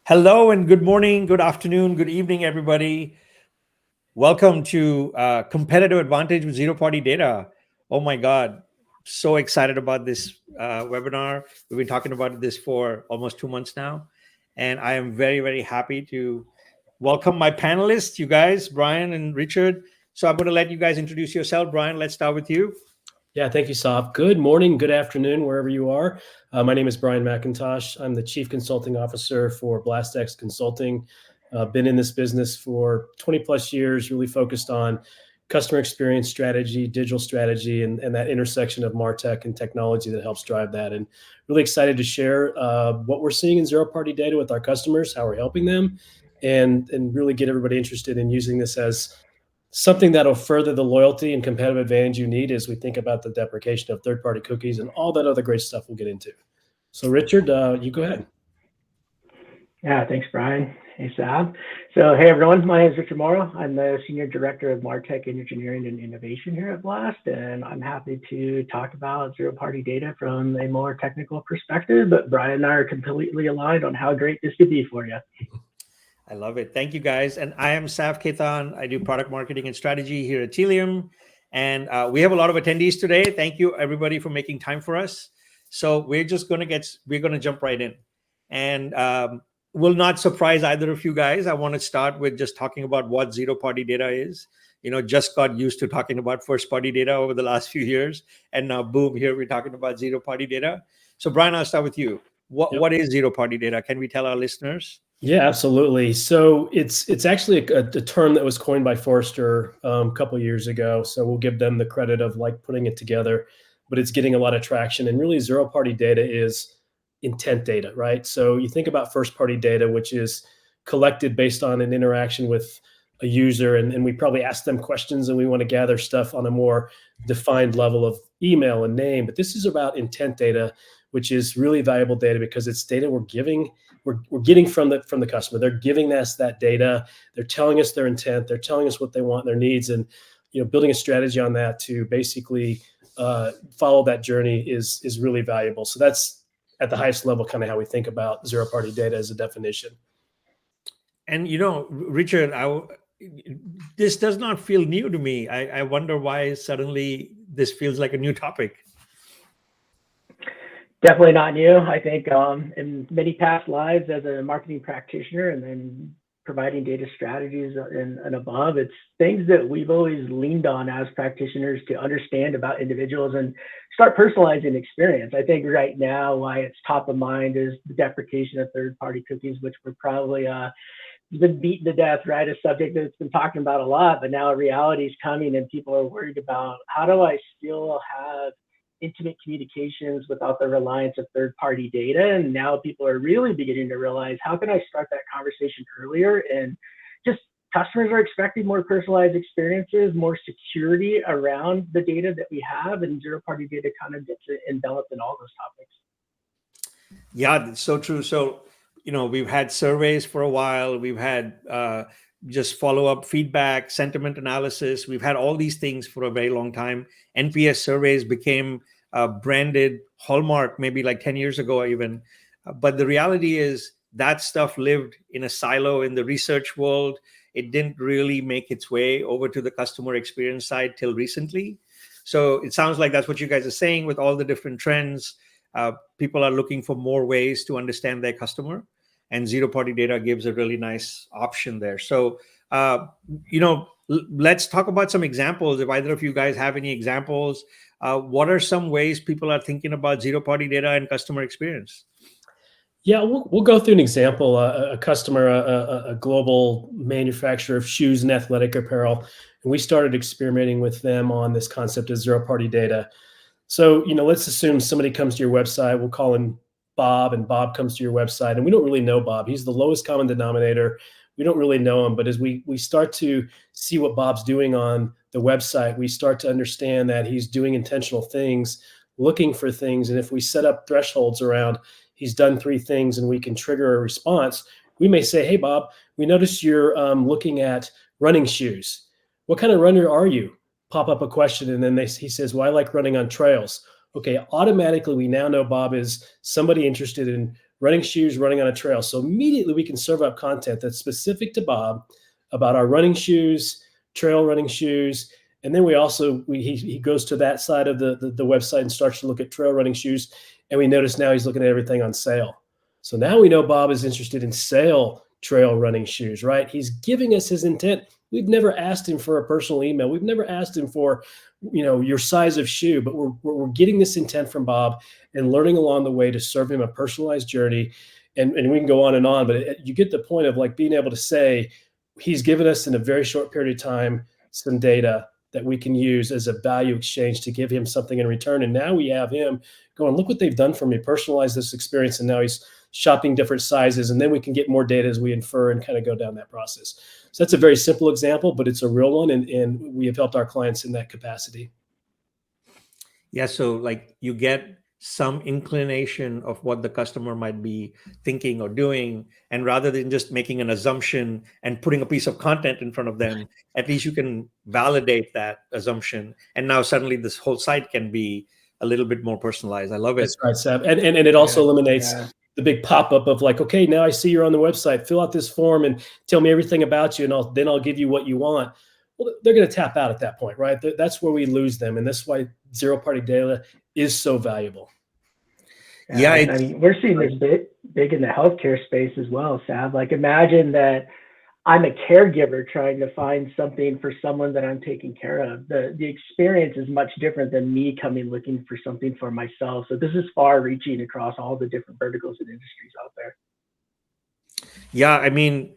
Hello and good morning, good afternoon, good evening, everybody. Welcome to Competitive Advantage with Zero Party Data. Oh my God, so excited about this webinar. We've been talking about this for almost 2 months now. And I am very, very happy to welcome my panelists, you guys, Brian and Richard. So I'm going to let you guys introduce yourself. Brian, let's start with you. Yeah, thank you, Sav. Good morning, good afternoon, wherever you are. My name is Brian McIntosh. I'm the Chief Consulting Officer for BlastX Consulting. Been in this business for 20 plus years, really focused on customer experience strategy, digital strategy, and that intersection of Martech and technology that helps drive that. And really excited to share what we're seeing in zero-party data with our customers, how we're helping them, and really get everybody interested in using this as something that'll further the loyalty and competitive advantage you need as we think about the deprecation of third-party cookies and all that other great stuff we'll get into. So Richard, you go ahead. Yeah, thanks, Brian. Hey, Sav. So, hey, everyone. My name is Richard Morrow. I'm the Senior Director of Martech Engineering and Innovation here at Blast, and I'm happy to talk about zero-party data from a more technical perspective, but Brian and I are completely aligned on how great this could be for you. I love it. Thank you, guys. And I am Sav Ketan. I do product marketing and strategy here at Tealium. And we have a lot of attendees today. Thank you, everybody, for making time for us. So we're going to jump right in. And will not surprise either of you guys. I want to start with just talking about what zero-party data is. Just got used to talking about first-party data over the last few years. And now, boom, here we're talking about zero-party data. So Brian, I'll start with you. What is zero-party data? Can we tell our listeners? Yeah, absolutely. So it's actually a term that was coined by Forrester a couple of years ago. So we'll give them the credit of putting it together, but it's getting a lot of traction. And really, zero-party data is intent data, right? So you think about first-party data, which is collected based on an interaction with a user, and we probably ask them questions, and we want to gather stuff on a more defined level of email and name. But this is about intent data, which is really valuable data because it's data we're getting from the customer. They're giving us that data. They're telling us their intent. They're telling us what they want, their needs, and building a strategy on that to basically follow that journey is really valuable. So that's at the highest level, kind of how we think about zero-party data as a definition. And Richard, this does not feel new to me. I wonder why suddenly this feels like a new topic. Definitely not new. I think in many past lives as a marketing practitioner and then providing data strategies and above, it's things that we've always leaned on as practitioners to understand about individuals and start personalizing experience. I think right now why it's top of mind is the deprecation of third-party cookies, which we're probably been beaten to death, right? A subject that's been talking about a lot, but now reality is coming and people are worried about how do I still have intimate communications without the reliance of third-party data. And now people are really beginning to realize, how can I start that conversation earlier? And just customers are expecting more personalized experiences, more security around the data that we have, and zero-party data kind of gets enveloped in all those topics. Yeah, that's so true. So, we've had surveys for a while. We've had just follow-up feedback, sentiment analysis. We've had all these things for a very long time. NPS surveys became a branded hallmark maybe like 10 years ago even. But the reality is that stuff lived in a silo in the research world. It didn't really make its way over to the customer experience side till recently. So it sounds like that's what you guys are saying with all the different trends. People are looking for more ways to understand their customer. And zero-party data gives a really nice option there. So, let's talk about some examples. If either of you guys have any examples, what are some ways people are thinking about zero-party data and customer experience? Yeah, we'll go through an example. A customer, a global manufacturer of shoes and athletic apparel, and we started experimenting with them on this concept of zero-party data. So, let's assume somebody comes to your website. We'll call him Bob, and Bob comes to your website, and we don't really know Bob. He's the lowest common denominator. We don't really know him, but as we start to see what Bob's doing on the website, we start to understand that he's doing intentional things, looking for things, and if we set up thresholds around he's done 3 things and we can trigger a response, we may say, hey, Bob, we noticed you're looking at running shoes. What kind of runner are you? Pop up a question, and then he says, well, I like running on trails. Okay, automatically we now know Bob is somebody interested in running shoes, running on a trail. So immediately we can serve up content that's specific to Bob about our running shoes, trail running shoes. And then he goes to that side of the website and starts to look at trail running shoes. And we notice now he's looking at everything on sale. So now we know Bob is interested in sale trail running shoes, right? He's giving us his intent. We've never asked him for a personal email. We've never asked him for, your size of shoe, but we're getting this intent from Bob and learning along the way to serve him a personalized journey. And we can go on, but you get the point of like being able to say, he's given us in a very short period of time some data that we can use as a value exchange to give him something in return. And now we have him going, look what they've done for me, personalize this experience. And now he's shopping different sizes. And then we can get more data as we infer and kind of go down that process. So that's a very simple example, but it's a real one. And we have helped our clients in that capacity. Yeah. So like you get some inclination of what the customer might be thinking or doing. And rather than just making an assumption and putting a piece of content in front of them, at least you can validate that assumption. And now suddenly this whole site can be a little bit more personalized. I love it. That's right, Sab. And it also eliminates the big pop-up of like, okay, now I see you're on the website, fill out this form and tell me everything about you. And then I'll give you what you want. Well, they're going to tap out at that point, right? That's where we lose them. And that's why zero-party data is so valuable. Yeah, I mean, we're seeing this big in the healthcare space as well, Sab. Like imagine that I'm a caregiver trying to find something for someone that I'm taking care of. The experience is much different than me coming looking for something for myself. So this is far reaching across all the different verticals and industries out there. Yeah, I mean,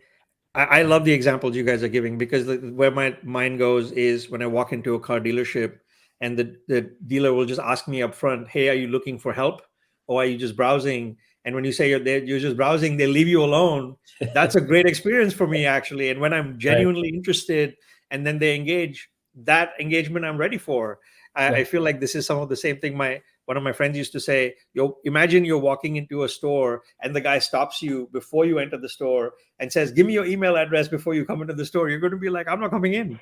I love the examples you guys are giving, because where my mind goes is when I walk into a car dealership and the dealer will just ask me up front, hey, are you looking for help? Or are you just browsing? And when you say you're just browsing, they leave you alone. That's a great experience for me, actually. And when I'm genuinely interested and then they engage, that engagement I'm ready for. I feel like this is some of the same thing one of my friends used to say. Imagine you're walking into a store and the guy stops you before you enter the store and says, give me your email address before you come into the store. You're going to be like, I'm not coming in.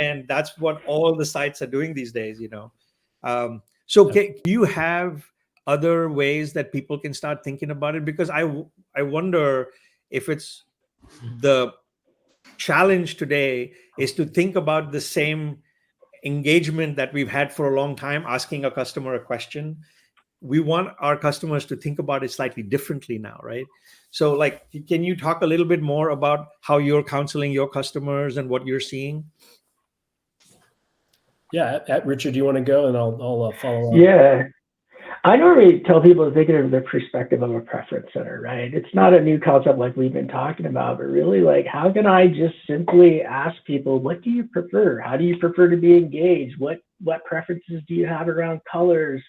And that's what all the sites are doing these days, So do you have other ways that people can start thinking about it? Because I wonder if it's the challenge today is to think about the same engagement that we've had for a long time, asking a customer a question. We want our customers to think about it slightly differently now, right? So like, can you talk a little bit more about how you're counseling your customers and what you're seeing? Yeah, Richard, do you want to go and I'll follow up? Yeah. I normally tell people to think of the perspective of a preference center, right? It's not a new concept like we've been talking about, but really like, how can I just simply ask people, what do you prefer? How do you prefer to be engaged? What preferences do you have around colors,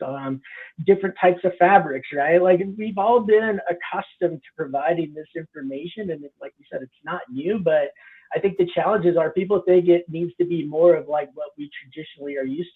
different types of fabrics, right? Like we've all been accustomed to providing this information, and like you said, it's not new, but I think the challenges are people think it needs to be more of like what we traditionally are used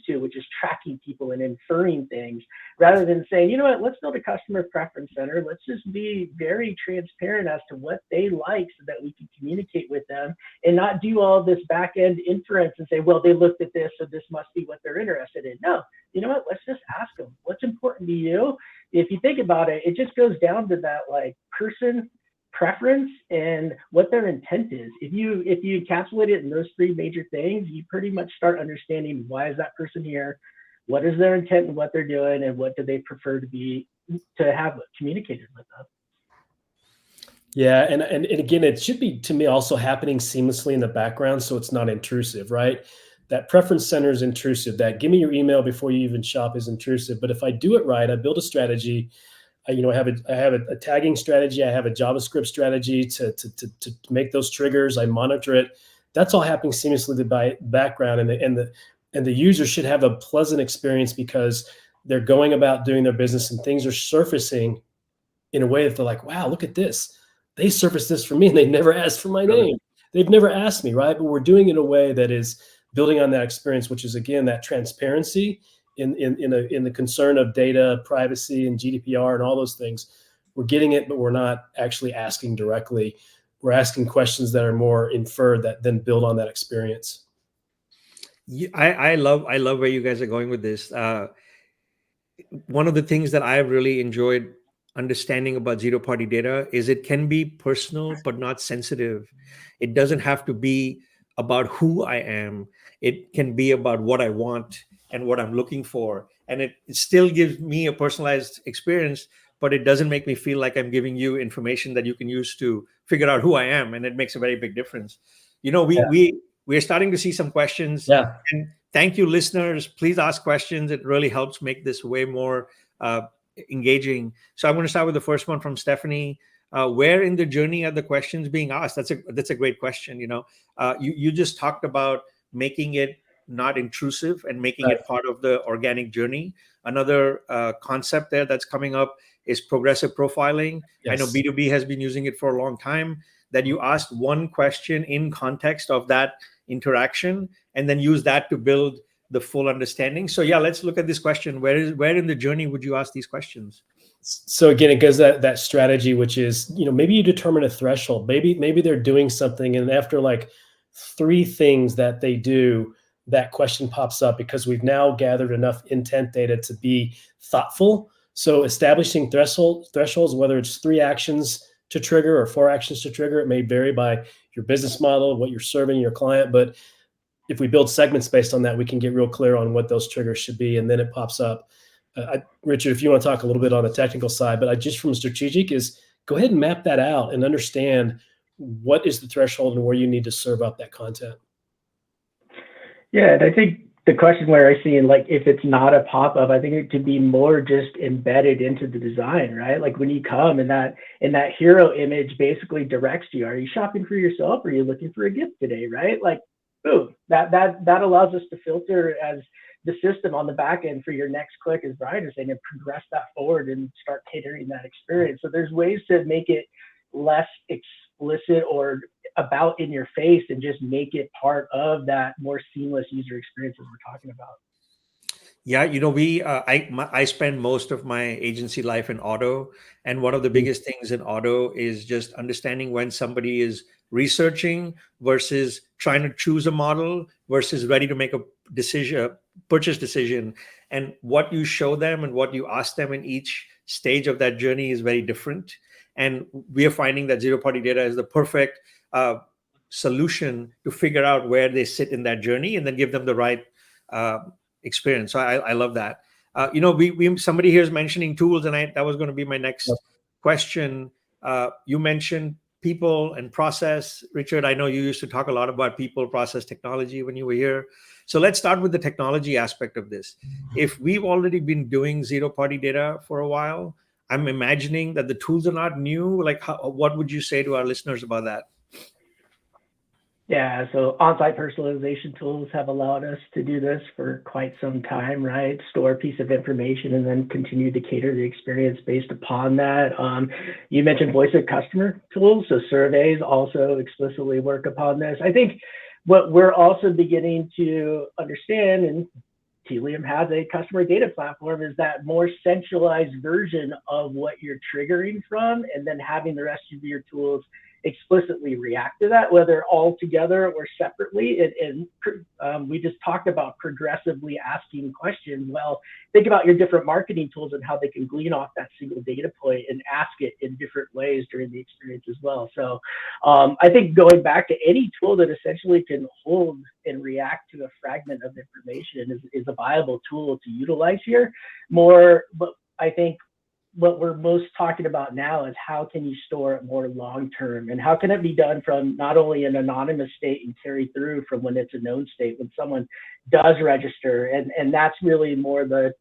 to, which is tracking people and inferring things, rather than saying, you know what, let's build a customer preference center. Let's just be very transparent as to what they like so that we can communicate with them and not do all this back end inference and say, well, they looked at this, so this must be what they're interested in. No, you know what, let's just ask them, what's important to you? If you think about it, it just goes down to that like person preference and what their intent is. If you encapsulate it in those three major things, you pretty much start understanding why is that person here, what is their intent and what they're doing, and what do they prefer to have communicated with them. Yeah, and again, it should be, to me, also happening seamlessly in the background, so it's not intrusive, right? That preference center is intrusive. That give me your email before you even shop is intrusive. But if I do it right, I build a strategy. I have a tagging strategy. I have a JavaScript strategy to make those triggers. I monitor it. That's all happening seamlessly by background, and the user should have a pleasant experience because they're going about doing their business and things are surfacing in a way that they're like, wow, look at this. They surfaced this for me and they never asked for my name. They've never asked me, right? But we're doing it in a way that is building on that experience, which is again that transparency in the concern of data privacy and GDPR and all those things. We're getting it, but we're not actually asking directly. We're asking questions that are more inferred that then build on that experience. Yeah, I love where you guys are going with this. One of the things that I've really enjoyed understanding about zero-party data is it can be personal but not sensitive. It doesn't have to be about who I am. It can be about what I want and what I'm looking for. And it still gives me a personalized experience, but it doesn't make me feel like I'm giving you information that you can use to figure out who I am. And it makes a very big difference. You know, we're starting to see some questions. Yeah. And thank you, listeners. Please ask questions. It really helps make this way more engaging. So I'm going to start with the first one from Stephanie. Where in the journey are the questions being asked? That's a great question. You know, you just talked about making it not intrusive and making Right. it part of the organic journey. Another concept there that's coming up is progressive profiling. Yes. I know B2B has been using it for a long time, that you ask one question in context of that interaction and then use that to build the full understanding. So yeah, let's look at this question. Where in the journey would you ask these questions? So again, it goes that strategy, which is, you know, maybe you determine a threshold. Maybe they're doing something, and after like 3 things that they do, that question pops up because we've now gathered enough intent data to be thoughtful. So establishing thresholds, whether it's 3 actions to trigger or 4 actions to trigger, it may vary by your business model, what you're serving your client. But if we build segments based on that, we can get real clear on what those triggers should be, and then it pops up. Richard, if you want to talk a little bit on the technical side, but just from strategic is go ahead and map that out and understand what is the threshold and where you need to serve up that content. Yeah, and I think the question where I see, like, if it's not a pop-up, I think it could be more just embedded into the design, right? Like when you come and that hero image basically directs you. Are you shopping for yourself? Or are you looking for a gift today, right? Like, boom, that allows us to filter as the system on the back end for your next click, as Brian is saying, and progress that forward and start catering that experience. So there's ways to make it less explicit or about in your face and just make it part of that more seamless user experience as we're talking about. Yeah, you know, I spend most of my agency life in auto, and one of the biggest things in auto is just understanding when somebody is researching versus trying to choose a model versus ready to make a purchase decision. And what you show them and what you ask them in each stage of that journey is very different. And we are finding that zero-party data is the perfect solution to figure out where they sit in that journey and then give them the right experience. So I love that. You know, somebody here is mentioning tools, and that was going to be my next question. You mentioned people and process. Richard, I know you used to talk a lot about people, process, technology when you were here. So let's start with the technology aspect of this. If we've already been doing zero-party data for a while, I'm imagining that the tools are not new. Like, what would you say to our listeners about that? Yeah, so on-site personalization tools have allowed us to do this for quite some time, right? Store a piece of information and then continue to cater the experience based upon that. You mentioned voice of customer tools, so surveys also explicitly work upon this. I think what we're also beginning to understand, and Tealium has a customer data platform, is that more centralized version of what you're triggering from, and then having the rest of your tools explicitly react to that, whether all together or separately. And we just talked about progressively asking questions. Well, think about your different marketing tools and how they can glean off that single data point and ask it in different ways during the experience as well. So I think going back to any tool that essentially can hold and react to a fragment of information is a viable tool to utilize here. But I think what we're most talking about now is how can you store it more long-term, and how can it be done from not only an anonymous state and carry through from when it's a known state when someone does register. And that's really more the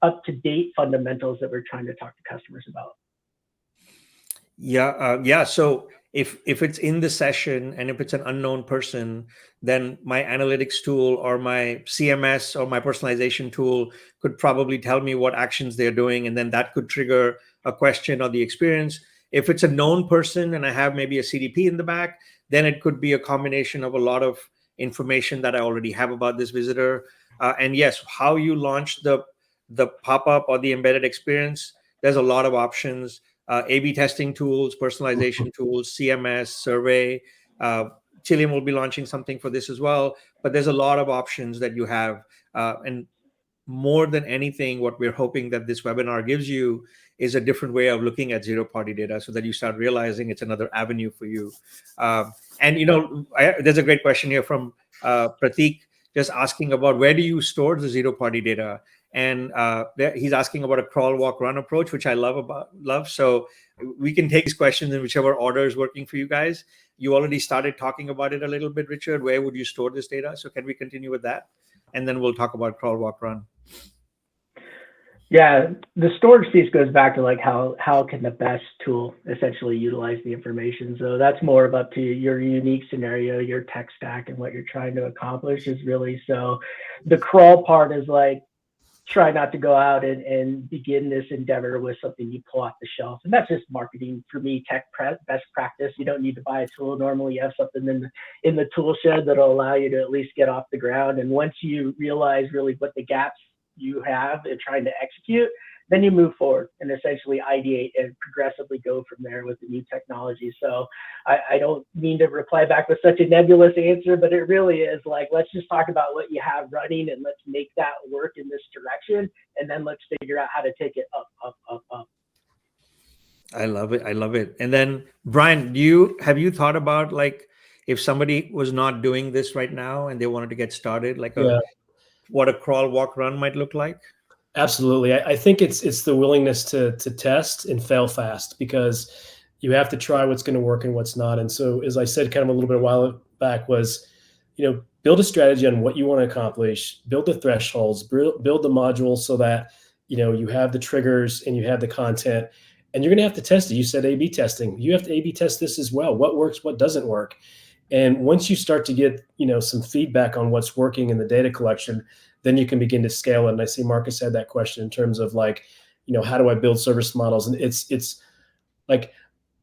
up-to-date fundamentals that we're trying to talk to customers about. Yeah. So if it's in the session and if it's an unknown person, then my analytics tool or my CMS or my personalization tool could probably tell me what actions they're doing, and then that could trigger a question or the experience. If it's a known person and I have maybe a CDP in the back, then it could be a combination of a lot of information that I already have about this visitor. And yes, how you launch the pop-up or the embedded experience, there's a lot of options. A/B testing tools, personalization tools, CMS, survey. Tealium will be launching something for this as well. But there's a lot of options that you have. And more than anything, what we're hoping that this webinar gives you is a different way of looking at zero-party data, so that you start realizing it's another avenue for you. And there's a great question here from Pratik, just asking about where do you store the zero-party data, and he's asking about a crawl, walk, run approach, which I love. So we can take these questions in whichever order is working for you guys. You already started talking about it a little bit, Richard. Where would you store this data? So can we continue with that? And then we'll talk about crawl, walk, run. Yeah, the storage piece goes back to like how can the best tool essentially utilize the information. So that's more of up to your unique scenario, your tech stack, and what you're trying to accomplish is really. So the crawl part is like, try not to go out and begin this endeavor with something you pull off the shelf. And that's just marketing for me, best practice. You don't need to buy a tool. Normally you have something in the tool shed that'll allow you to at least get off the ground. And once you realize really what the gaps you have in trying to execute, then you move forward and essentially ideate and progressively go from there with the new technology. So I don't mean to reply back with such a nebulous answer, but it really is like, let's just talk about what you have running and let's make that work in this direction. And then let's figure out how to take it up. I love it. I love it. And then Brian, have you thought about like, if somebody was not doing this right now and they wanted to get started, like what a crawl, walk, run might look like? Absolutely. I think it's the willingness to test and fail fast, because you have to try what's going to work and what's not. And so, as I said kind of a little bit a while back, was, build a strategy on what you want to accomplish, build the thresholds, build the modules so that, you have the triggers and you have the content, and you're going to have to test it. You said A/B testing. You have to A/B test this as well. What works, what doesn't work. And once you start to get, some feedback on what's working in the data collection, then you can begin to scale it. And I see Marcus had that question in terms of like, how do I build service models? And it's like,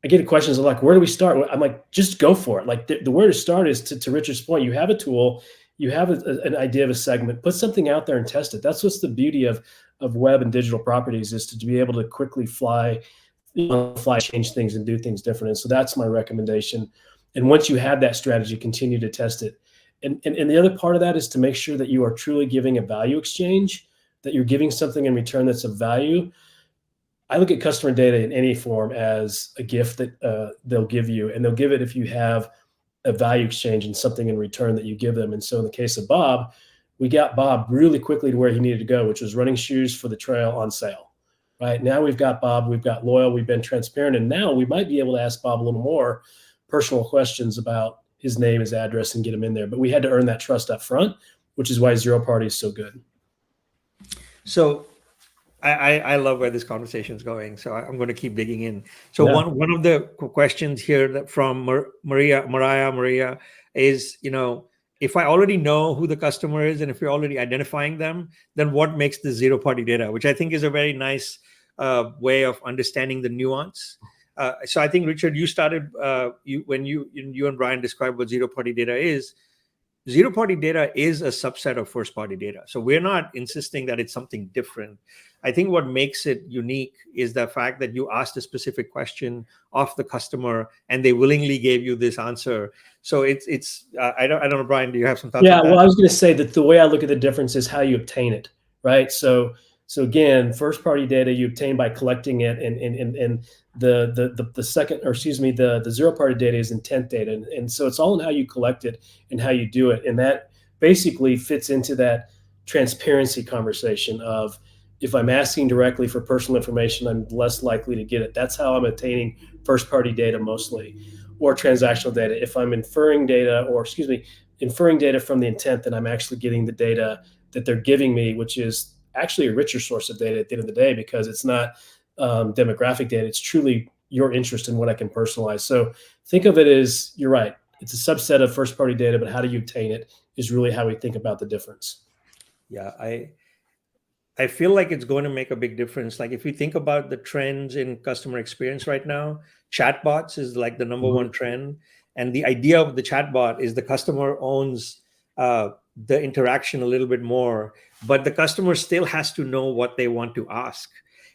I get questions of like, where do we start? I'm like, just go for it. Like the where to start is to Richard's point. You have a tool, you have an idea of a segment, put something out there and test it. That's what's the beauty of web and digital properties, is to be able to quickly change things and do things different. And so that's my recommendation. And once you have that strategy, continue to test it. And the other part of that is to make sure that you are truly giving a value exchange, that you're giving something in return that's of value. I look at customer data in any form as a gift that they'll give you, and they'll give it if you have a value exchange and something in return that you give them. And so in the case of Bob, we got Bob really quickly to where he needed to go, which was running shoes for the trail on sale. Right now we've got Bob, we've got loyal, we've been transparent, and now we might be able to ask Bob a little more personal questions about his name, his address, and get him in there. But we had to earn that trust up front, which is why zero party is so good. So I love where this conversation is going. So I'm going to keep digging in. So one of the questions here from Maria is, if I already know who the customer is and if we're already identifying them, then what makes the zero party data, which I think is a very nice way of understanding the nuance. So I think, Richard, you started when you and Brian described what zero-party data is. Zero-party data is a subset of first-party data. So we're not insisting that it's something different. I think what makes it unique is the fact that you asked a specific question of the customer and they willingly gave you this answer. So it's I don't know, Brian, do you have some thoughts on that? Well, I was going to say that the way I look at the difference is how you obtain it, right? So again, first party data you obtain by collecting it, and the second, or excuse me, the zero party data is intent data, and so it's all in how you collect it and how you do it, and that basically fits into that transparency conversation of, if I'm asking directly for personal information, I'm less likely to get it. That's how I'm obtaining first party data mostly, or transactional data. If I'm inferring data from the intent, then I'm actually getting the data that they're giving me, which is actually a richer source of data at the end of the day, because it's not demographic data. It's truly your interest in what I can personalize. So think of it as, you're right, it's a subset of first party data, but how do you obtain it is really how we think about the difference. Yeah, I feel like it's going to make a big difference. Like if you think about the trends in customer experience right now, chatbots is like the number one trend. And the idea of the chatbot is the customer owns the interaction a little bit more, but the customer still has to know what they want to ask.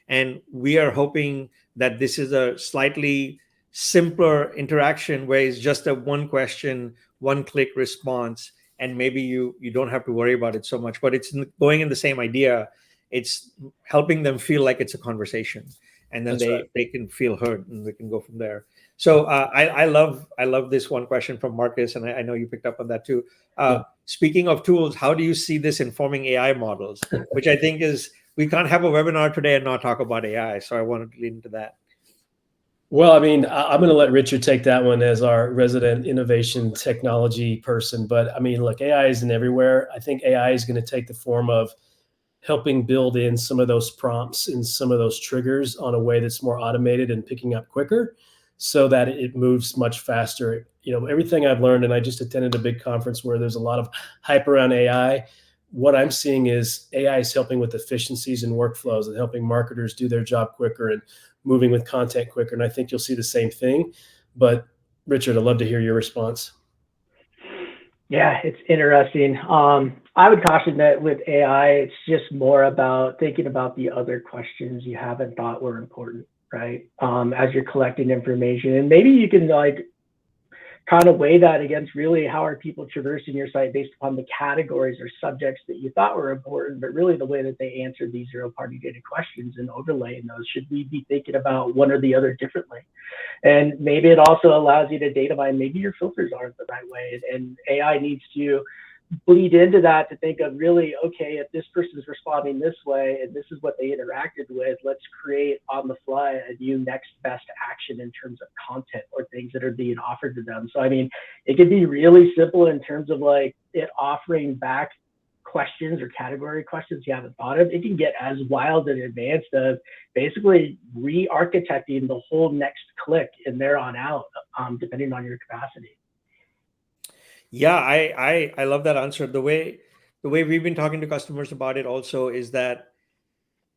And we are hoping that this is a slightly simpler interaction where it's just a one question, one click response. and maybe you don't have to worry about it so much. But it's going in the same idea. It's helping them feel like it's a conversation, and then they can feel heard, and we can go from there. So I love this one question from Marcus, and I know you picked up on that too. Speaking of tools, how do you see this informing AI models? Which I think is, we can't have a webinar today and not talk about AI. So I wanted to lean into that. Well, I mean, I'm going to let Richard take that one as our resident innovation technology person. But I mean, look, AI isn't everywhere. I think AI is going to take the form of helping build in some of those prompts and some of those triggers on a way that's more automated and picking up quicker, so that it moves much faster. Everything I've learned, and I just attended a big conference where there's a lot of hype around AI. What I'm seeing is AI is helping with efficiencies and workflows and helping marketers do their job quicker and moving with content quicker. And I think you'll see the same thing. But Richard, I'd love to hear your response. Yeah, it's interesting. I would caution that with AI, it's just more about thinking about the other questions you haven't thought were important, right? As you're collecting information, and maybe you can kind of weigh that against really how are people traversing your site based upon the categories or subjects that you thought were important, but really the way that they answered these zero-party data questions and overlaying those. Should we be thinking about one or the other differently? And maybe it also allows you to data mine, maybe your filters aren't the right way, and AI needs to bleed into that to think of really, okay, if this person's responding this way and this is what they interacted with, let's create on the fly a new next best action in terms of content or things that are being offered to them. So I mean, it could be really simple in terms of it offering back questions or category questions you haven't thought of. It can get as wild and advanced of basically re-architecting the whole next click and there on out, depending on your capacity. Yeah, I love that answer. The way we've been talking to customers about it also is that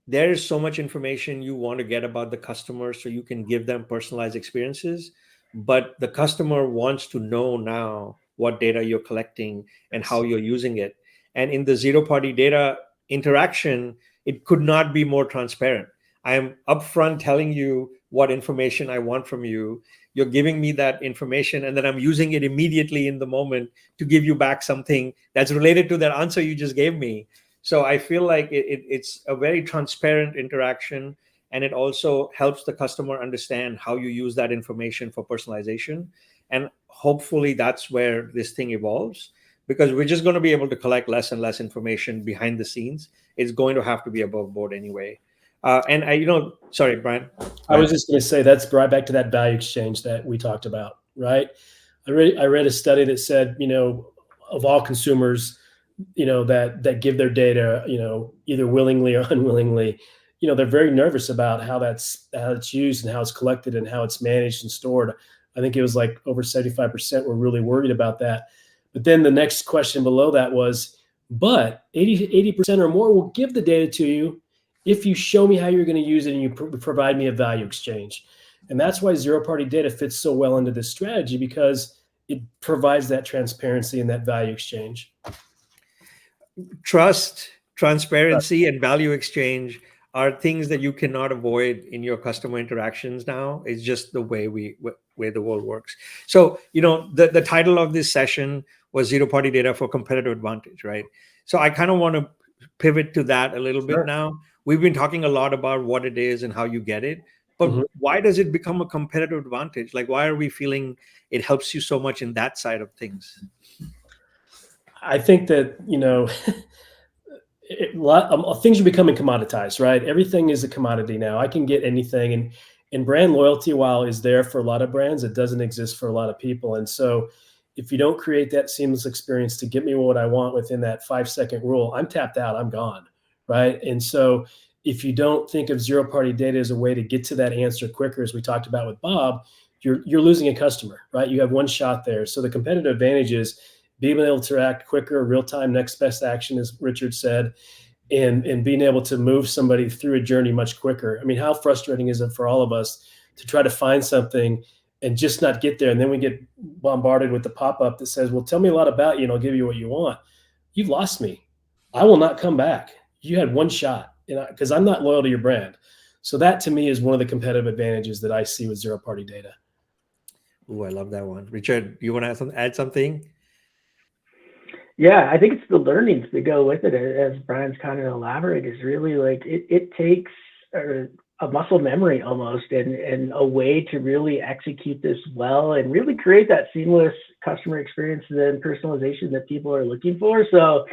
there is so much information you want to get about the customer so you can give them personalized experiences, but the customer wants to know now what data you're collecting and how you're using it. And in the zero-party data interaction, it could not be more transparent. I am upfront telling you what information I want from you. You're giving me that information, and then I'm using it immediately in the moment to give you back something that's related to that answer you just gave me. So I feel like it's a very transparent interaction, and it also helps the customer understand how you use that information for personalization. And hopefully that's where this thing evolves, because we're just going to be able to collect less and less information behind the scenes. It's going to have to be above board anyway. And sorry, Brian. I was just going to say, that's right back to that value exchange that we talked about, right? I read a study that said, of all consumers, that give their data, either willingly or unwillingly, they're very nervous about how it's used and how it's collected and how it's managed and stored. I think it was like over 75% were really worried about that. But then the next question below that was, but 80% or more will give the data to you if you show me how you're going to use it and you provide me a value exchange. And that's why zero-party data fits so well into this strategy, because it provides that transparency and that value exchange. Trust, transparency, and value exchange are things that you cannot avoid in your customer interactions now. It's just the way the world works. So, the title of this session was Zero-Party Data for Competitive Advantage, right? So I kind of want to pivot to that a little bit now. We've been talking a lot about what it is and how you get it, but why does it become a competitive advantage? Like, why are we feeling it helps you so much in that side of things? I think that, things are becoming commoditized, right? Everything is a commodity now. I can get anything, and brand loyalty, while is there for a lot of brands, it doesn't exist for a lot of people. And so if you don't create that seamless experience to get me what I want within that 5-second rule, I'm tapped out, I'm gone, right? And so if you don't think of zero-party data as a way to get to that answer quicker, as we talked about with Bob, you're losing a customer, right? You have one shot there. So the competitive advantage is being able to act quicker, real-time, next best action, as Richard said, and being able to move somebody through a journey much quicker. I mean, how frustrating is it for all of us to try to find something and just not get there? And then we get bombarded with the pop-up that says, well, tell me a lot about you and I'll give you what you want. You've lost me. I will not come back. You had one shot, because I'm not loyal to your brand. So that to me is one of the competitive advantages that I see with zero-party data. Oh, I love that one. Richard, you want to add something? Yeah, I think it's the learnings that go with it, as Brian's kind of elaborated, is really like it takes a muscle memory almost, and a way to really execute this well and really create that seamless customer experience and personalization that people are looking for. So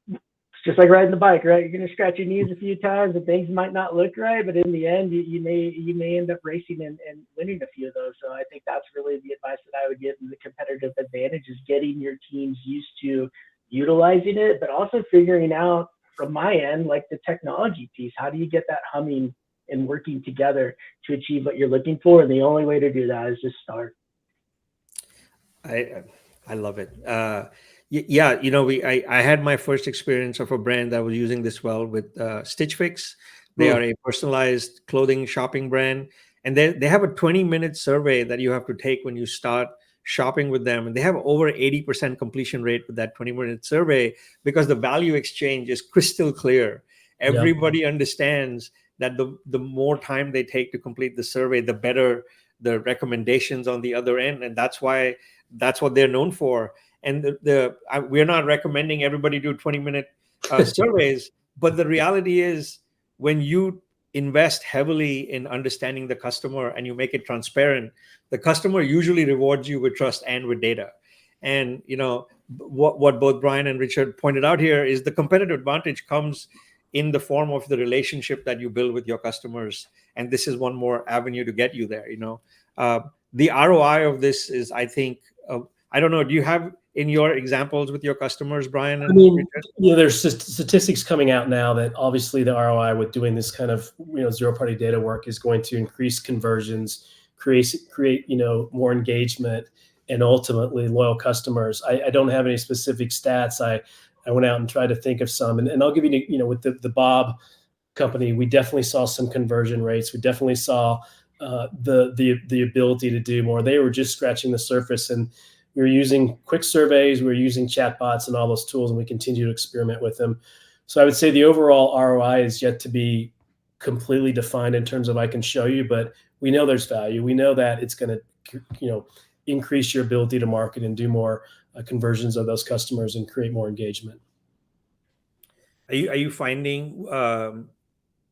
it's just like riding the bike, right? You're going to scratch your knees a few times and things might not look right, but in the end, you may end up racing and winning a few of those. So I think that's really the advice that I would give, and the competitive advantage is getting your teams used to utilizing it, but also figuring out from my end, like the technology piece, how do you get that humming and working together to achieve what you're looking for? And the only way to do that is just start. I love it. Yeah, I had my first experience of a brand that was using this well with Stitch Fix. They are a personalized clothing shopping brand, and they have a 20-minute survey that you have to take when you start shopping with them, and they have over 80% completion rate with that 20-minute survey, because the value exchange is crystal clear. Everybody understands that the more time they take to complete the survey, the better the recommendations on the other end, and that's what they're known for. And we're not recommending everybody do 20-minute surveys, but the reality is, when you invest heavily in understanding the customer and you make it transparent, the customer usually rewards you with trust and with data. And what both Brian and Richard pointed out here is the competitive advantage comes in the form of the relationship that you build with your customers, and this is one more avenue to get you there. The ROI of this is, I think, I don't know, do you have in your examples with your customers, Brian and Richard? There's statistics coming out now that obviously the ROI with doing this kind of zero-party data work is going to increase conversions, create more engagement, and ultimately loyal customers. I don't have any specific stats. I went out and tried to think of some, and I'll give you, with the Bob company, we definitely saw some conversion rates. We definitely saw the ability to do more. They were just scratching the surface, and we were using quick surveys, we were using chatbots and all those tools, and we continue to experiment with them. So I would say the overall ROI is yet to be completely defined in terms of I can show you, but we know there's value. We know that it's going to, increase your ability to market and do more conversions of those customers and create more engagement. Are you finding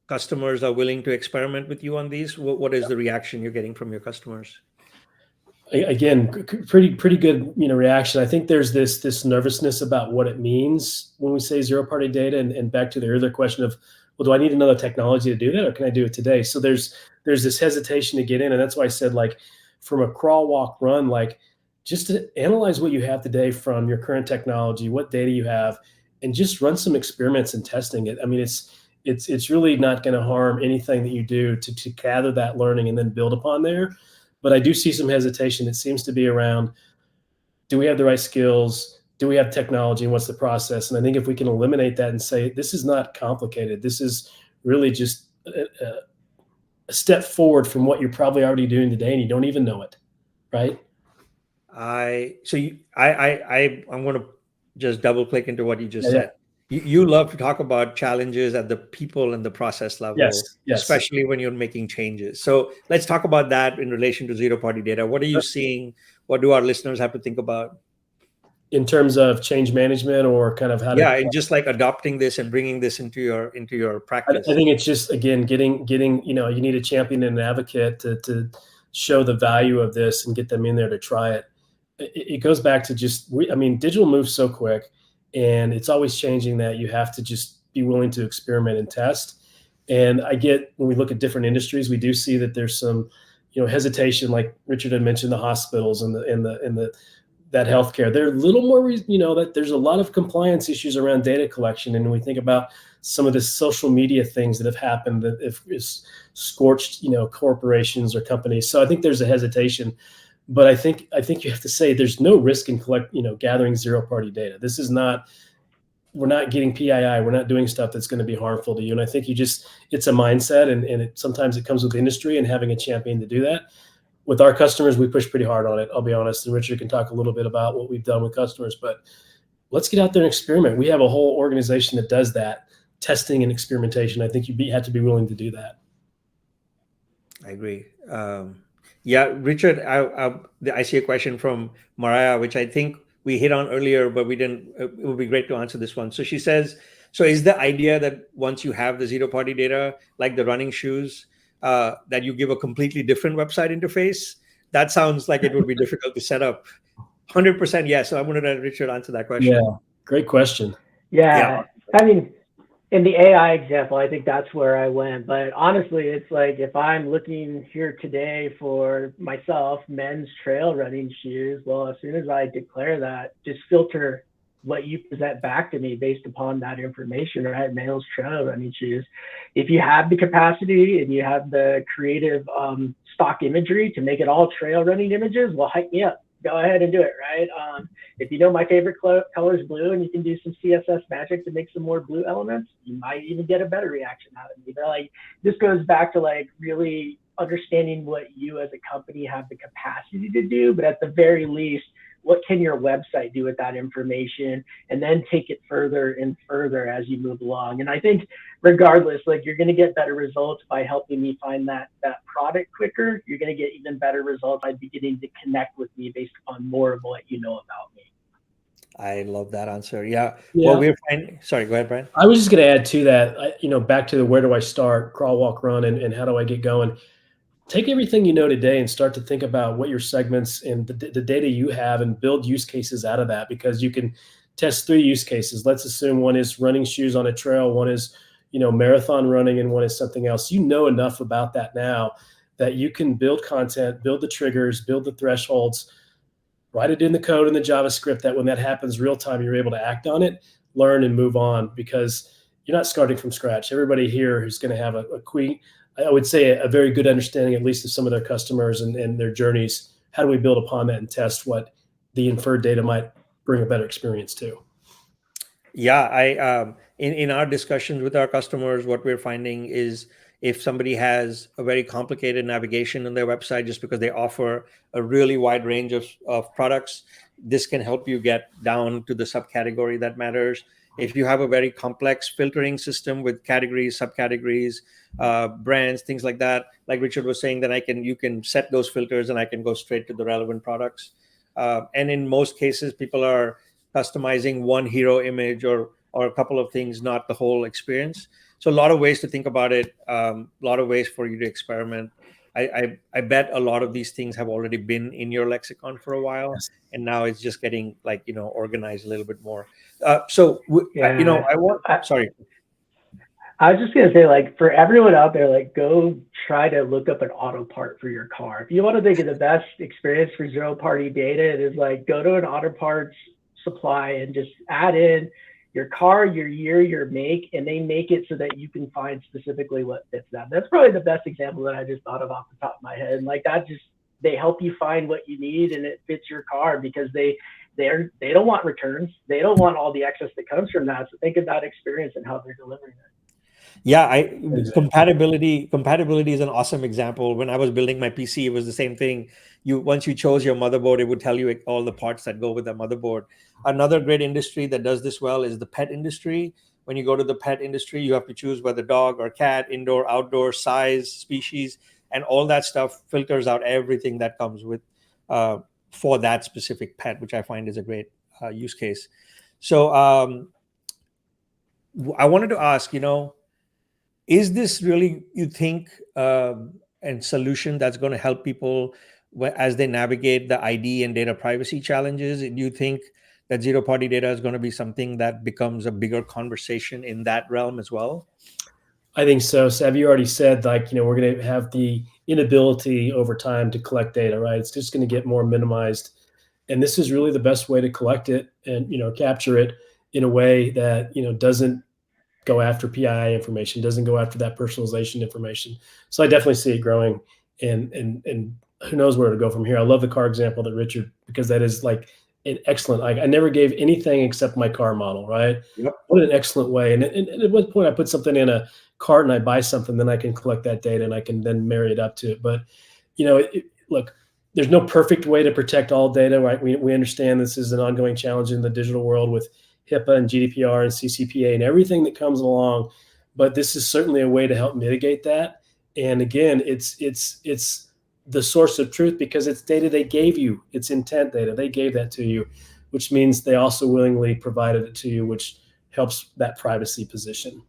customers are willing to experiment with you on these? What is the reaction you're getting from your customers? Again, pretty good, reaction. I think there's this nervousness about what it means when we say zero-party data, and back to the earlier question of, well, do I need another technology to do that, or can I do it today? So there's this hesitation to get in, and that's why I said, like, from a crawl, walk, run, like, just to analyze what you have today from your current technology, what data you have, and just run some experiments and testing it. I mean, it's really not going to harm anything that you do to gather that learning and then build upon there. But I do see some hesitation. It seems to be around, do we have the right skills? Do we have technology, and what's the process? And I think if we can eliminate that and say, this is not complicated, this is really just a step forward from what you're probably already doing today, and you don't even know it, right? I'm going to just double click into what you just said. You love to talk about challenges at the people and the process level, yes. Especially when you're making changes. So let's talk about that in relation to zero-party data. What are you seeing? What do our listeners have to think about? In terms of change management, or kind of how to... and just like adopting this and bringing this into your practice. I think it's just, again, getting you need a champion and an advocate to show the value of this and get them in there to try it. It goes back to just, digital moves so quick, and it's always changing, that you have to just be willing to experiment and test. And I get, when we look at different industries, we do see that there's some, hesitation, like Richard had mentioned, the hospitals and that healthcare. They're a little more, that there's a lot of compliance issues around data collection. And we think about some of the social media things that have happened that is scorched, corporations or companies. So I think there's a hesitation. But I think you have to say there's no risk in gathering zero-party data. This is not, we're not getting PII. We're not doing stuff that's going to be harmful to you. And I think it's a mindset, and sometimes it comes with industry and having a champion to do that. With our customers, we push pretty hard on it, I'll be honest. And Richard can talk a little bit about what we've done with customers, but let's get out there and experiment. We have a whole organization that does that, testing and experimentation. I think you have to be willing to do that. I agree. Richard, I see a question from Mariah, which I think we hit on earlier, but we didn't. It would be great to answer this one. So she says, so is the idea that once you have the zero-party data, like the running shoes, that you give a completely different website interface? That sounds like it would be difficult to set up. 100% yes. So I'm going to let Richard answer that question. Yeah, great question. Yeah. I mean, in the AI example, I think that's where I went. But honestly, it's like if I'm looking here today for myself, men's trail running shoes, well, as soon as I declare that, just filter what you present back to me based upon that information, right? Male's trail running shoes. If you have the capacity and you have the creative stock imagery to make it all trail running images, well, hype me up. Go ahead and do it, right? If you know my favorite color is blue and you can do some CSS magic to make some more blue elements, you might even get a better reaction out of me. But like, this goes back to like really understanding what you as a company have the capacity to do, but at the very least, what can your website do with that information, and then take it further and further as you move along. And I think regardless, like you're going to get better results by helping me find that product quicker. You're going to get even better results by beginning to connect with me based upon more of what you know about me. I love that answer. Yeah. Well, we're finding, sorry, go ahead, Brian. I was just going to add to that, back to the where do I start, crawl, walk, run, and how do I get going? Take everything you know today and start to think about what your segments and the data you have and build use cases out of that, because you can test 3 use cases. Let's assume one is running shoes on a trail, one is, marathon running, and one is something else. You know enough about that now that you can build content, build the triggers, build the thresholds, write it in the code in the JavaScript that when that happens real time, you're able to act on it, learn, and move on, because you're not starting from scratch. Everybody here is going to have I would say a very good understanding, at least of some of their customers and their journeys. How do we build upon that and test what the inferred data might bring a better experience to? Yeah, in our discussions with our customers, what we're finding is if somebody has a very complicated navigation on their website, just because they offer a really wide range of products, this can help you get down to the subcategory that matters. If you have a very complex filtering system with categories, subcategories, brands, things like that, like Richard was saying, then you can set those filters and I can go straight to the relevant products. And in most cases, people are customizing one hero image or a couple of things, not the whole experience. So a lot of ways to think about it, a lot of ways for you to experiment. I bet a lot of these things have already been in your lexicon for a while, yes. And now it's just getting organized a little bit more. Sorry. I was just gonna say, like, for everyone out there, like, go try to look up an auto part for your car. If you want to think of the best experience for zero-party data, it is like go to an auto parts supply and just add in your car, your year, your make, and they make it so that you can find specifically what fits that. That's probably the best example that I just thought of off the top of my head. And like that, they help you find what you need and it fits your car, because they don't want returns. They don't want all the excess that comes from that. So think of that experience and how they're delivering it. Yeah, compatibility is an awesome example. When I was building my PC, it was the same thing. Once you chose your motherboard, it would tell you all the parts that go with that motherboard. Another great industry that does this well is the pet industry. When you go to the pet industry, you have to choose whether dog or cat, indoor, outdoor, size, species, and all that stuff filters out everything that comes with for that specific pet, which I find is a great use case. So I wanted to ask, is this really, you think, a solution that's going to help people as they navigate the ID and data privacy challenges? Do you think that zero-party data is going to be something that becomes a bigger conversation in that realm as well? I think so. Sav, you already said, we're going to have the inability over time to collect data, right? It's just going to get more minimized. And this is really the best way to collect it and, capture it in a way that, doesn't go after PII information, doesn't go after that personalization information. So I definitely see it growing, and who knows where to go from here. I love the car example that Richard, because that is like an excellent, I never gave anything except my car model, right? Yep. What an excellent way. And at what point I put something in a cart and I buy something, then I can collect that data and I can then marry it up to it. But, look, there's no perfect way to protect all data, right? We understand this is an ongoing challenge in the digital world with HIPAA and GDPR and CCPA and everything that comes along, but this is certainly a way to help mitigate that. And again, it's the source of truth because it's data they gave you. It's intent data. They gave that to you. which means they also willingly provided it to you, which helps that privacy position.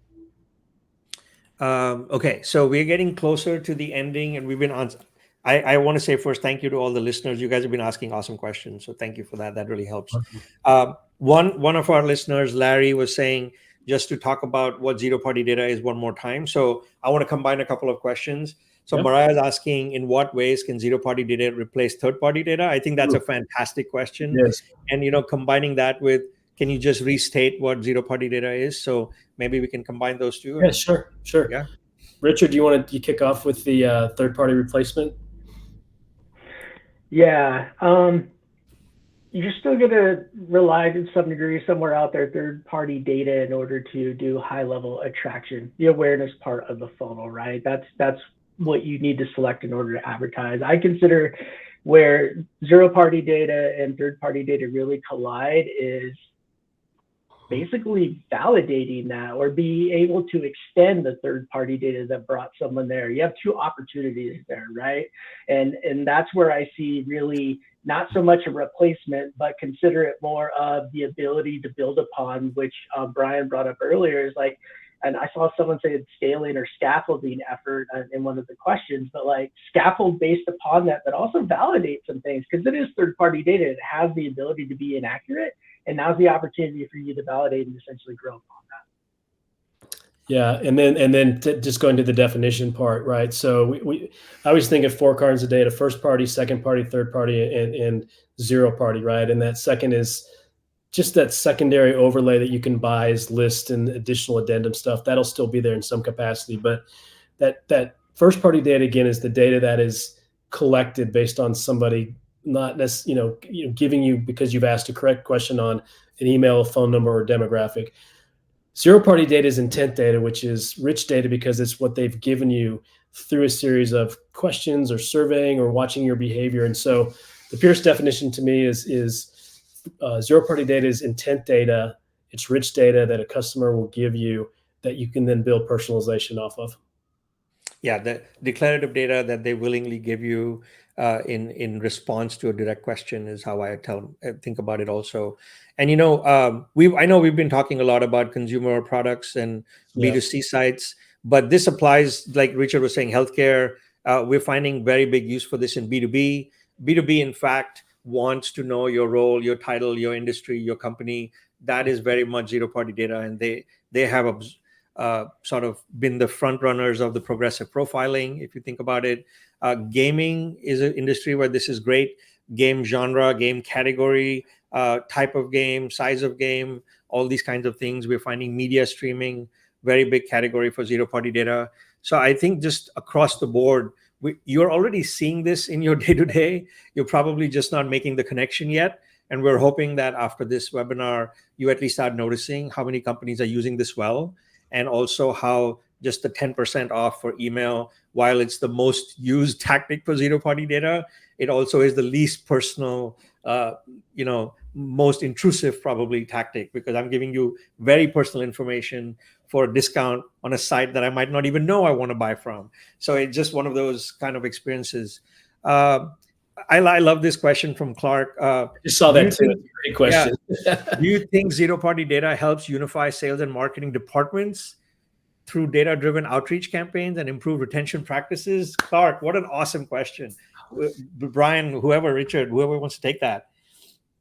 Okay, so we're getting closer to the ending, and we've been on. I want to say first, thank you to all the listeners. You guys have been asking awesome questions, so thank you for that. That really helps. One of our listeners, Larry, was saying just to talk about what zero-party data is one more time. So I want to combine a couple of questions. So Mariah is asking, in what ways can zero-party data replace third-party data? I think that's a fantastic question. Yes. And combining that with, can you just restate what zero-party data is? So maybe we can combine those two. Yeah, sure. Yeah. Richard, do you want to kick off with the third-party replacement? Yeah. You're still going to rely to some degree somewhere out there third-party data in order to do high-level attraction, the awareness part of the funnel, right? That's what you need to select in order to advertise. I consider where zero-party data and third-party data really collide is basically validating that, or be able to extend the third-party data that brought someone there. You have two opportunities there, right? And that's where I see really not so much a replacement, but consider it more of the ability to build upon, which Brian brought up earlier, is like, and I saw someone say scaling or scaffolding effort in one of the questions, but like scaffold based upon that, but also validate some things, because it is third-party data. It has the ability to be inaccurate, and now's the opportunity for you to validate and essentially grow upon that. Yeah, and then just going to the definition part, right? So I always think of 4 kinds of data: first party, second party, third party, and zero party, right? And that second is just that secondary overlay that you can buy as list and additional addendum stuff. That'll still be there in some capacity, but that first party data, again, is the data that is collected based on somebody not necessarily, giving you because you've asked a correct question on an email, a phone number, or demographic. Zero party data is intent data, which is rich data because it's what they've given you through a series of questions or surveying or watching your behavior. And so the purest definition to me is zero-party data is intent data. It's rich data that a customer will give you that you can then build personalization off of. Yeah, the declarative data that they willingly give you in response to a direct question is how I think about it also. And I know we've been talking a lot about consumer products and B2C sites, but this applies, like Richard was saying, healthcare. We're finding very big use for this in B2B. B2B, in fact, wants to know your role, your title, your industry, your company. That is very much zero-party data, and they have sort of been the front runners of the progressive profiling. If you think about it, gaming is an industry where this is great. Game genre, game category, type of game, size of game, all these kinds of things. We're finding media streaming, very big category for zero-party data. So I think just across the board, you're already seeing this in your day-to-day. You're probably just not making the connection yet. And we're hoping that after this webinar, you at least start noticing how many companies are using this well, and also how just the 10% off for email, while it's the most used tactic for zero-party data, it also is the least personal, most intrusive probably tactic, because I'm giving you very personal information for a discount on a site that I might not even know I want to buy from. So it's just one of those kind of experiences. I love this question from Clark. I just saw that too. Great question. Yeah. Do you think zero-party data helps unify sales and marketing departments through data-driven outreach campaigns and improve retention practices? Clark, what an awesome question. Brian, Richard, whoever wants to take that.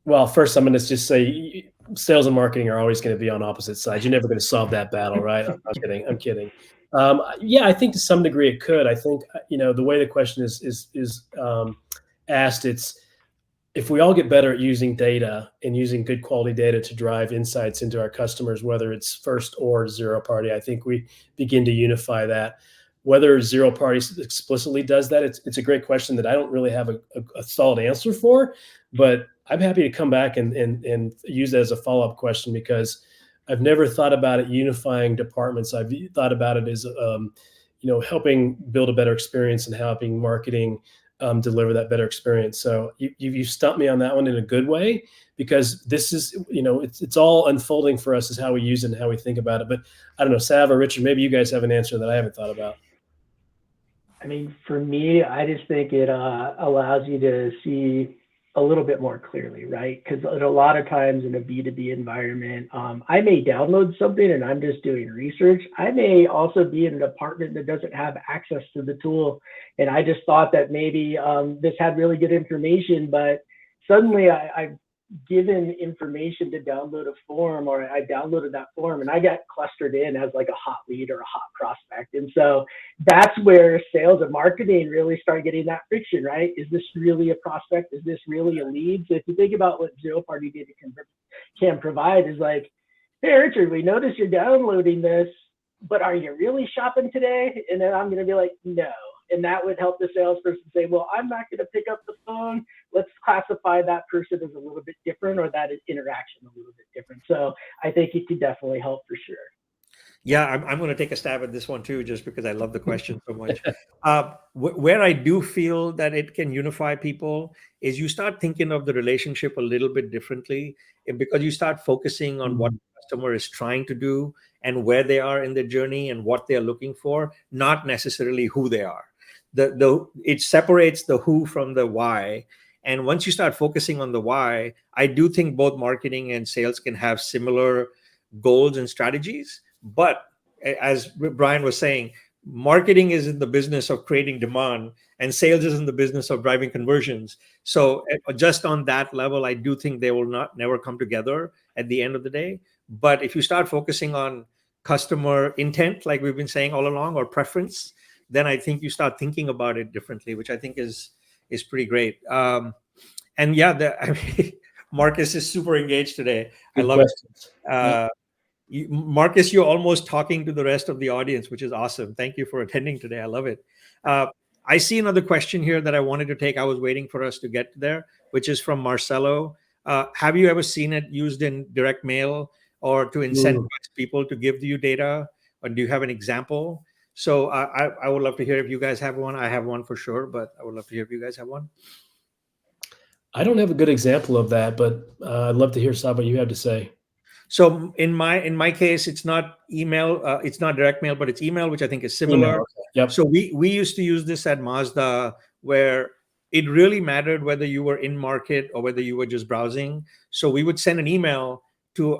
Well, first, I'm going to just say sales and marketing are always going to be on opposite sides. You're never going to solve that battle, right? I'm kidding. Yeah, I think to some degree it could. I think, the way the question is asked, it's if we all get better at using data and using good quality data to drive insights into our customers, whether it's first or zero party, I think we begin to unify that. Whether zero party explicitly does that, it's a great question that I don't really have a solid answer for, but I'm happy to come back and use that as a follow-up question, because I've never thought about it unifying departments. I've thought about it as, helping build a better experience and helping marketing deliver that better experience. So you stumped me on that one in a good way, because this is, it's all unfolding for us as how we use it and how we think about it. But I don't know, Sav or Richard, maybe you guys have an answer that I haven't thought about. I mean, for me, I just think it allows you to see a little bit more clearly, right? Because a lot of times in a B2B environment, I may download something and I'm just doing research. I may also be in a department that doesn't have access to the tool. And I just thought that maybe this had really good information, but suddenly I've given information to download a form, or I downloaded that form and I got clustered in as like a hot lead or a hot prospect. And so that's where sales and marketing really start getting that friction, right? Is this really a prospect? Is this really a lead? So if you think about what zero-party data can provide is like, hey, Richard, we noticed you're downloading this, but are you really shopping today? And then I'm going to be like, no. And that would help the salesperson say, well, I'm not going to pick up the phone. Let's classify that person as a little bit different, or that interaction a little bit different. So I think it could definitely help for sure. Yeah, I'm going to take a stab at this one too, just because I love the question so much. Where I do feel that it can unify people is you start thinking of the relationship a little bit differently, because you start focusing on what the customer is trying to do and where they are in their journey and what they're looking for, not necessarily who they are. It separates the who from the why. And once you start focusing on the why, I do think both marketing and sales can have similar goals and strategies. But as Brian was saying, marketing is in the business of creating demand and sales is in the business of driving conversions. So just on that level, I do think they will never come together at the end of the day. But if you start focusing on customer intent, like we've been saying all along, or preference, then I think you start thinking about it differently, which I think is pretty great. And yeah, Marcus is super engaged today. Good I love questions. it. Marcus, you're almost talking to the rest of the audience, which is awesome. Thank you for attending today. I love it. I see another question here that I wanted to take. I was waiting for us to get there, which is from Marcelo. Have you ever seen it used in direct mail or to incentivize people to give you data? Or do you have an example? So I would love to hear if you guys have one. I have one for sure, but I would love to hear if you guys have one. I don't have a good example of that, but I'd love to hear, Saab, what you have to say. So in my case, it's not email, it's not direct mail, but it's email, which I think is similar. Email, okay. Yep. So we used to use this at Mazda, where it really mattered whether you were in market or whether you were just browsing. So we would send an email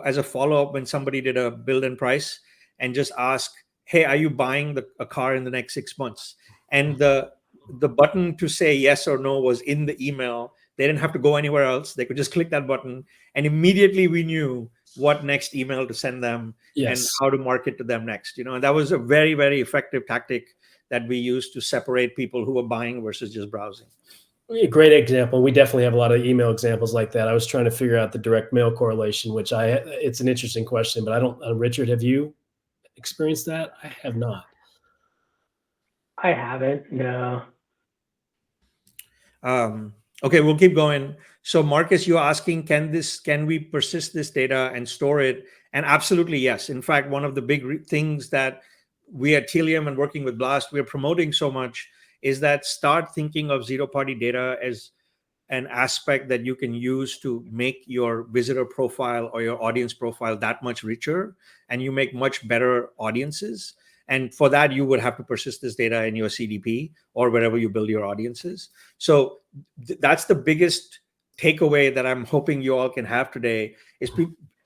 as a follow-up when somebody did a build and price, and just ask, hey, are you buying a car in the next 6 months? And the button to say yes or no was in the email. They didn't have to go anywhere else. They could just click that button, and immediately we knew what next email to send them, yes, and how to market to them next. And that was a very, very effective tactic that we used to separate people who were buying versus just browsing. A great example. We definitely have a lot of email examples like that. I was trying to figure out the direct mail correlation, which it's an interesting question, but I don't, Richard, have you experienced that? I have not. I haven't, no. Okay, we'll keep going. So Marcus, you're asking, can we persist this data and store it? And absolutely yes. In fact, one of the big things that we at Tealium and working with Blast, we're promoting so much is that start thinking of zero-party data as an aspect that you can use to make your visitor profile or your audience profile that much richer, and you make much better audiences. And for that, you would have to persist this data in your CDP or wherever you build your audiences. So that's the biggest takeaway that I'm hoping you all can have today is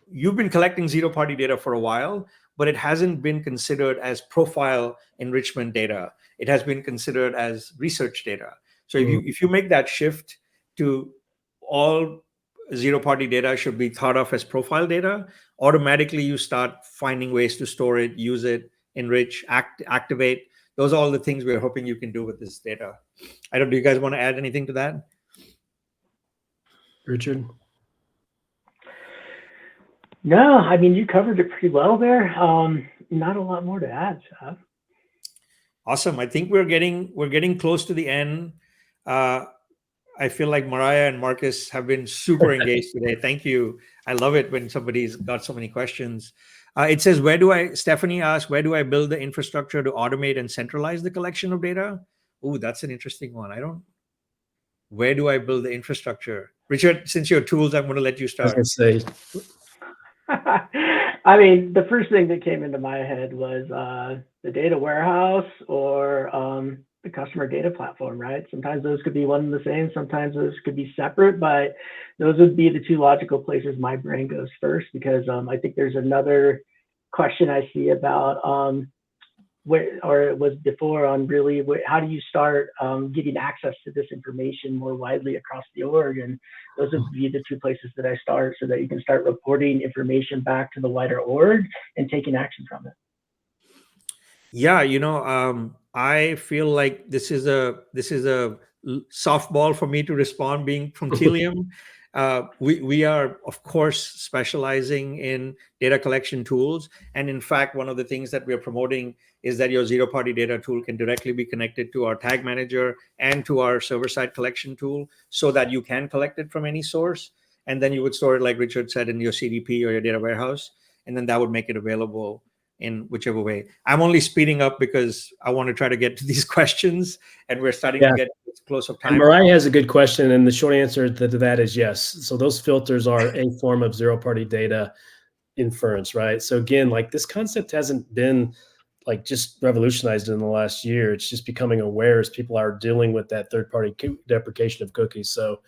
you've been collecting zero-party data for a while, but it hasn't been considered as profile enrichment data. It has been considered as research data. So if you make that shift to all zero-party data should be thought of as profile data, automatically you start finding ways to store it, use it, enrich, activate. Those are all the things we're hoping you can do with this data. Do you guys want to add anything to that? Richard? No, I mean, you covered it pretty well there. Not a lot more to add, Saab. Awesome. I think we're getting close to the end. I feel like Mariah and Marcus have been super engaged today. Thank you. I love it when somebody's got so many questions. It says, Stephanie asked, where do I build the infrastructure to automate and centralize the collection of data? Oh, that's an interesting one. Where do I build the infrastructure? Richard, since your tools, I'm going to let you start. I was going to say, I mean, the first thing that came into my head was the data warehouse or the customer data platform, right? Sometimes those could be one and the same, sometimes those could be separate, but those would be the two logical places my brain goes first, because I think there's another question I see about where, or it was before, on really how do you start getting access to this information more widely across the org? And those would be the two places that I start, so that you can start reporting information back to the wider org and taking action from it. Yeah, I feel like this is a softball for me to respond, being from Tealium. We are, of course, specializing in data collection tools. And in fact, one of the things that we are promoting is that your zero-party data tool can directly be connected to our tag manager and to our server-side collection tool, so that you can collect it from any source. And then you would store it, like Richard said, in your CDP or your data warehouse. And then that would make it available in whichever way. I'm only speeding up because I want to try to get to these questions, and we're starting to get close of time. And Mariah has a good question, and the short answer to that is yes. So those filters are a form of zero-party data inference, right? So again, like, this concept hasn't been like just revolutionized in the last year. It's just becoming aware as people are dealing with that third-party deprecation of cookies. So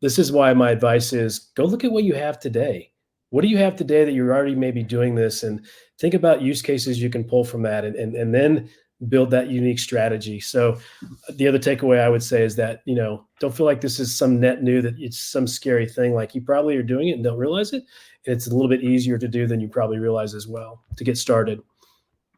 this is why my advice is, go look at what you have today. What do you have today that you're already maybe doing this, and think about use cases you can pull from that, and then build that unique strategy. So the other takeaway I would say is that, don't feel like this is some net new, that it's some scary thing. Like, you probably are doing it and don't realize it. And it's a little bit easier to do than you probably realize as well, to get started.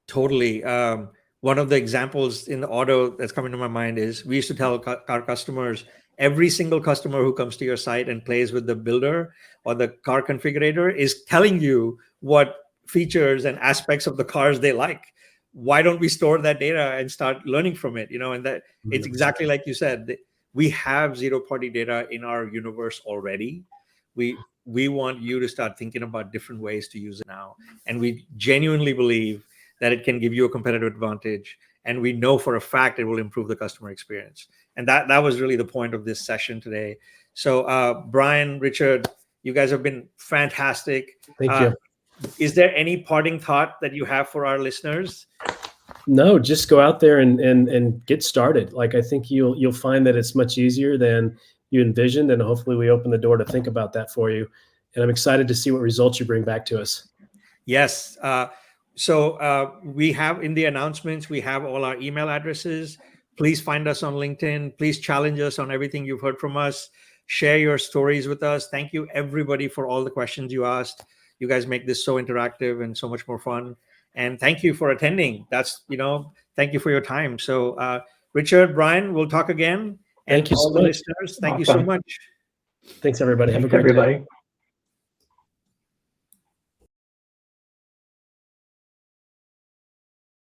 Totally. One of the examples in the auto that's coming to my mind is, we used to tell our customers, every single customer who comes to your site and plays with the builder or the car configurator is telling you what features and aspects of the cars they like. Why don't we store that data and start learning from it? And that it's exactly like you said, we have zero-party data in our universe already. We want you to start thinking about different ways to use it now. And we genuinely believe that it can give you a competitive advantage. And we know for a fact it will improve the customer experience. And that was really the point of this session today. So Brian, Richard, you guys have been fantastic. Thank you. Is there any parting thought that you have for our listeners? No, just go out there and get started. Like, I think you'll find that it's much easier than you envisioned, and hopefully we open the door to think about that for you. And I'm excited to see what results you bring back to us. Yes. So we have, in the announcements, we have all our email addresses. Please find us on LinkedIn. Please challenge us on everything you've heard from us. Share your stories with us. Thank you, everybody, for all the questions you asked. You guys make this so interactive and so much more fun. And thank you for attending. Thank you for your time. So Richard, Brian, we'll talk again. And thank you all so the much. listeners, thank you so much. Thanks, everybody. Have a Thanks, great everybody. day.